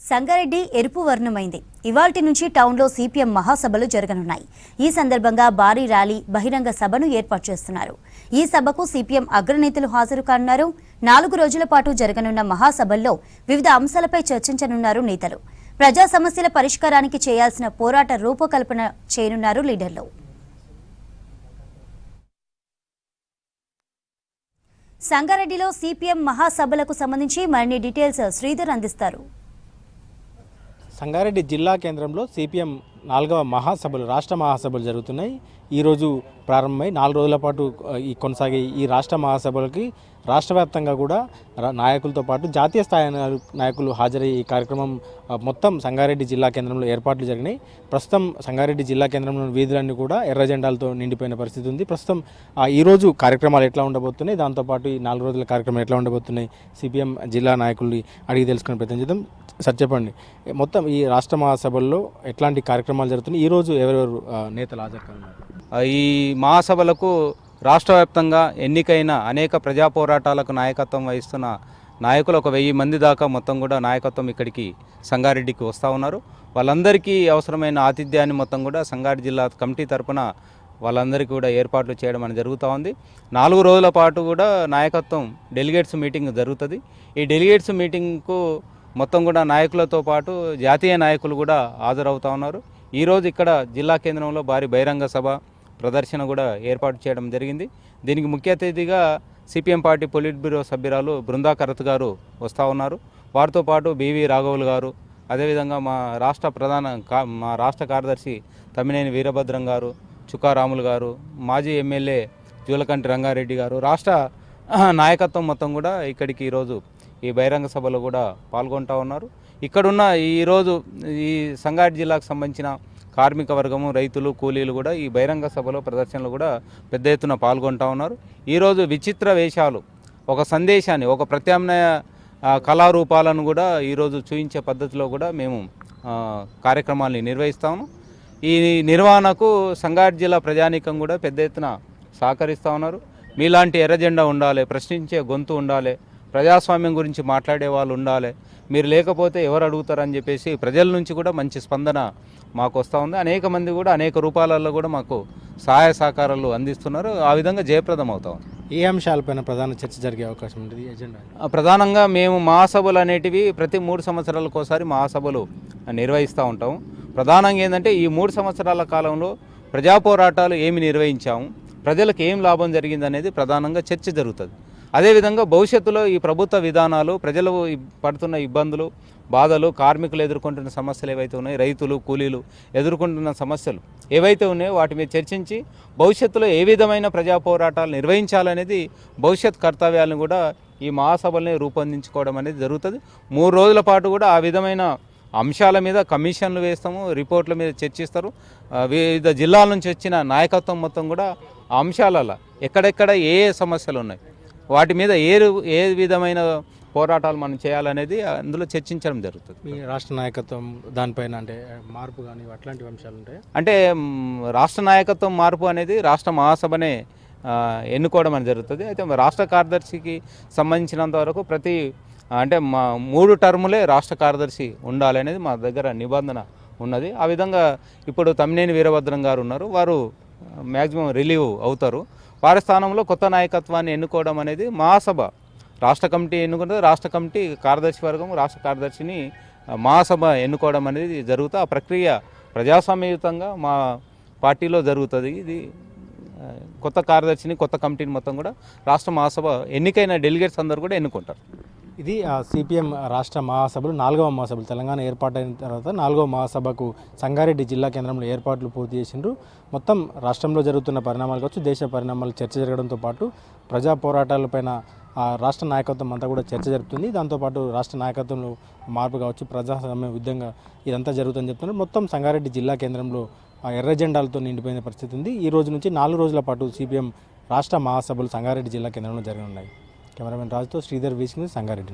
సంగారెడ్డి ఎరుపు వర్ణమైంది. ఇవాల్టి నుంచి టౌన్లో సిపిఎం మహాసభలు జరగనున్నాయి. ఈ సందర్భంగా భారీ ర్యాలీ, బహిరంగ సభను ఏర్పాటు చేస్తున్నారు. ఈ సభకు సిపిఎం అగ్రనేతలు హాజరు కానున్నారు. 4 రోజుల పాటు జరగనున్న మహాసభల్లో వివిధ అంశాలపై చర్చించనున్నారు నేతలు. ప్రజా సమస్యల పరిష్కారానికి చేయాల్సిన పోరాట రూపకల్పన చేయనున్నారు లీడర్లు. సంగారెడ్డిలో సిపిఎం మహాసభలకు సంబంధించి మరిన్ని డీటెయిల్స్ శ్రీధర్ అందిస్తారు. సంగారెడ్డి జిల్లా కేంద్రంలో సిపిఎం 4వ మహాసభలు రాష్ట్ర మహాసభలు జరుగుతున్నాయి. ఈరోజు ప్రారంభమై 4 రోజుల పాటు కొనసాగే ఈ రాష్ట్ర మహాసభలకి రాష్ట్ర వ్యాప్తంగా కూడా నాయకులతో పాటు జాతీయ స్థాయి నాయకులు హాజరయ్యే ఈ కార్యక్రమం మొత్తం సంగారెడ్డి జిల్లా కేంద్రంలో ఏర్పాట్లు జరిగినాయి. ప్రస్తుతం సంగారెడ్డి జిల్లా కేంద్రంలోని వీధులన్నీ కూడా ఎర్ర జెండాలతో నిండిపోయిన పరిస్థితి ఉంది. ప్రస్తుతం ఈరోజు కార్యక్రమాలు ఎట్లా ఉండబోతున్నాయి, దాంతోపాటు ఈ 4 రోజుల కార్యక్రమం ఎట్లా ఉండబోతున్నాయి, సిపిఎం జిల్లా నాయకుల్ని అడిగి తెలుసుకునే ప్రయత్నం చేద్దాం. సార్ చెప్పండి, మొత్తం ఈ రాష్ట్ర మహాసభల్లో ఎట్లాంటి కార్యక్రమాలు జరుగుతున్నాయి, ఈరోజు ఎవరెవరు నేతలు హాజరు కానున్నారు? ఈ మహాసభలకు రాష్ట్ర వ్యాప్తంగా ఎన్నికైన అనేక ప్రజా పోరాటాలకు నాయకత్వం వహిస్తున్న నాయకులు 1000 మంది దాకా మొత్తం కూడా నాయకత్వం ఇక్కడికి సంగారెడ్డికి వస్తూ ఉన్నారు. వాళ్ళందరికీ అవసరమైన ఆతిథ్యాన్ని మొత్తం కూడా సంగారెడ్డి జిల్లా కమిటీ తరఫున వాళ్ళందరికీ కూడా ఏర్పాట్లు చేయడం అనేది జరుగుతూ ఉంది. 4 రోజుల పాటు కూడా నాయకత్వం డెలిగేట్స్ మీటింగ్ జరుగుతుంది. ఈ డెలిగేట్స్ మీటింగ్కు మొత్తం కూడా నాయకులతో పాటు జాతీయ నాయకులు కూడా హాజరవుతూ ఉన్నారు. ఈరోజు ఇక్కడ జిల్లా కేంద్రంలో భారీ బహిరంగ సభ ప్రదర్శన కూడా ఏర్పాటు చేయడం జరిగింది. దీనికి ముఖ్య అతిథిగా సిపిఎం పార్టీ పొలిట్ బ్యూరో సభ్యురాలు బృందా కరత్ గారు వస్తూ ఉన్నారు. వారితో పాటు బివి రాఘవులు గారు, అదేవిధంగా మా రాష్ట్ర కార్యదర్శి తమ్మినేని వీరభద్రం గారు, చుక్కారాములు గారు, మాజీ ఎమ్మెల్యే జూలకంటి రంగారెడ్డి గారు, రాష్ట్ర నాయకత్వం మొత్తం కూడా ఇక్కడికి ఈరోజు ఈ బహిరంగ సభలో కూడా పాల్గొంటూ ఉన్నారు. ఇక్కడున్న ఈరోజు ఈ సంగారెడ్డి జిల్లాకు సంబంధించిన కార్మిక వర్గము, రైతులు, కూలీలు కూడా ఈ బహిరంగ సభలో ప్రదర్శనలు కూడా పెద్ద ఎత్తున పాల్గొంటూ ఉన్నారు. ఈరోజు విచిత్ర వేషాలు, ఒక సందేశాన్ని, ఒక ప్రత్యామ్నాయ కళారూపాలను కూడా ఈరోజు చూపించే పద్ధతిలో కూడా మేము కార్యక్రమాల్ని నిర్వహిస్తాము. ఈ నిర్వహణకు సంగారెడ్డి జిల్లా ప్రజానీకం కూడా పెద్ద ఎత్తున సహకరిస్తూ ఉన్నారు. మీలాంటి ఎర్రజెండా ఉండాలి, ప్రశ్నించే గొంతు ఉండాలి, ప్రజాస్వామ్యం గురించి మాట్లాడే వాళ్ళు ఉండాలి, మీరు లేకపోతే ఎవరు అడుగుతారని చెప్పేసి ప్రజల నుంచి కూడా మంచి స్పందన మాకు వస్తూ ఉంది. అనేక మంది కూడా అనేక రూపాలలో కూడా మాకు సహాయ సహకారాలు అందిస్తున్నారు. ఆ విధంగా జయప్రదం అవుతా ఉంది. ఏ అంశాలపైన ప్రధాన చర్చ జరిగే అవకాశం ఉంటుంది ఎజెండా? ప్రధానంగా మేము మహాసభలు అనేటివి ప్రతి 3 సంవత్సరాలకు ఒకసారి మహాసభలు నిర్వహిస్తూ ఉంటాము. ప్రధానంగా ఏంటంటే ఈ 3 సంవత్సరాల కాలంలో ప్రజా పోరాటాలు ఏమి నిర్వహించాము, ప్రజలకు ఏం లాభం జరిగింది అనేది ప్రధానంగా చర్చ జరుగుతుంది. అదేవిధంగా భవిష్యత్తులో ఈ ప్రభుత్వ విధానాలు, ప్రజలు పడుతున్న ఇబ్బందులు, బాధలు, కార్మికులు ఎదుర్కొంటున్న సమస్యలు ఏవైతే ఉన్నాయో, రైతులు, కూలీలు ఎదుర్కొంటున్న సమస్యలు ఏవైతే ఉన్నాయో వాటి మీద చర్చించి భవిష్యత్తులో ఏ విధమైన ప్రజా పోరాటాలు నిర్వహించాలనేది భవిష్యత్ కర్తవ్యాలను కూడా ఈ మహాసభల్ని రూపొందించుకోవడం అనేది జరుగుతుంది. 3 రోజుల పాటు కూడా ఆ విధమైన అంశాల మీద కమిషన్లు వేస్తాము, రిపోర్ట్ల మీద చర్చిస్తారు. వివిధ జిల్లాల నుంచి వచ్చిన నాయకత్వం మొత్తం కూడా ఆ అంశాలలో ఎక్కడెక్కడ ఏ సమస్యలు ఉన్నాయి, వాటి మీద ఏ విధమైన పోరాటాలు మనం చేయాలనేది అందులో చర్చించడం జరుగుతుంది. మీ రాష్ట్ర నాయకత్వం దానిపైన అంటే మార్పు కానీ అట్లాంటి అంశాలు ఉంటాయి. అంటే రాష్ట్ర నాయకత్వం మార్పు అనేది రాష్ట్ర మహాసభనే ఎన్నుకోవడం అనేది జరుగుతుంది. అయితే రాష్ట్ర కార్యదర్శికి సంబంధించినంత వరకు అంటే 3 టర్ములే రాష్ట్ర కార్యదర్శి ఉండాలి అనేది మా దగ్గర నిబంధన ఉన్నది. ఆ విధంగా ఇప్పుడు తమ్మినేని వీరభద్రం గారు ఉన్నారు, వారు మ్యాక్సిమం రిలీవ్ అవుతారు. వారి స్థానంలో కొత్త నాయకత్వాన్ని ఎన్నుకోవడం అనేది మహాసభ రాష్ట్ర కమిటీ ఎన్నుకుంటుంది. రాష్ట్ర కమిటీ కార్యదర్శి వర్గం రాష్ట్ర కార్యదర్శిని మహాసభ ఎన్నుకోవడం అనేది జరుగుతుంది. ఆ ప్రక్రియ ప్రజాస్వామ్యయుతంగా మా పార్టీలో జరుగుతుంది. ఇది కొత్త కార్యదర్శిని, కొత్త కమిటీని మొత్తం కూడా రాష్ట్ర మహాసభ ఎన్నికైన డెలిగేట్స్ అందరూ కూడా ఎన్నుకుంటారు. ఇది సిపిఎం రాష్ట్ర మహాసభలు 4వ మహాసభలు తెలంగాణ ఏర్పాటైన తర్వాత 4వ మహాసభకు సంగారెడ్డి జిల్లా కేంద్రంలో ఏర్పాట్లు పూర్తి చేసిండ్రు. మొత్తం రాష్ట్రంలో జరుగుతున్న పరిణామాలు కావచ్చు, దేశ పరిణామాలు చర్చ జరగడంతో పాటు ప్రజా పోరాటాలపైన రాష్ట్ర నాయకత్వం అంతా కూడా చర్చ జరుగుతుంది. దాంతోపాటు రాష్ట్ర నాయకత్వంలో మార్పు కావచ్చు, ప్రజాస్వామ్య విధంగా ఇదంతా జరుగుతుందని చెప్తున్నారు. మొత్తం సంగారెడ్డి జిల్లా కేంద్రంలో ఎర్ర జెండాలతో నిండిపోయిన పరిస్థితి ఉంది. ఈ రోజు నుంచి 4 రోజుల పాటు సిపిఎం రాష్ట్ర మహాసభలు సంగారెడ్డి జిల్లా కేంద్రంలో జరగనున్నాయి. కెమెరామెన్ రాజుతో శ్రీధర్, సంగారెడ్డి.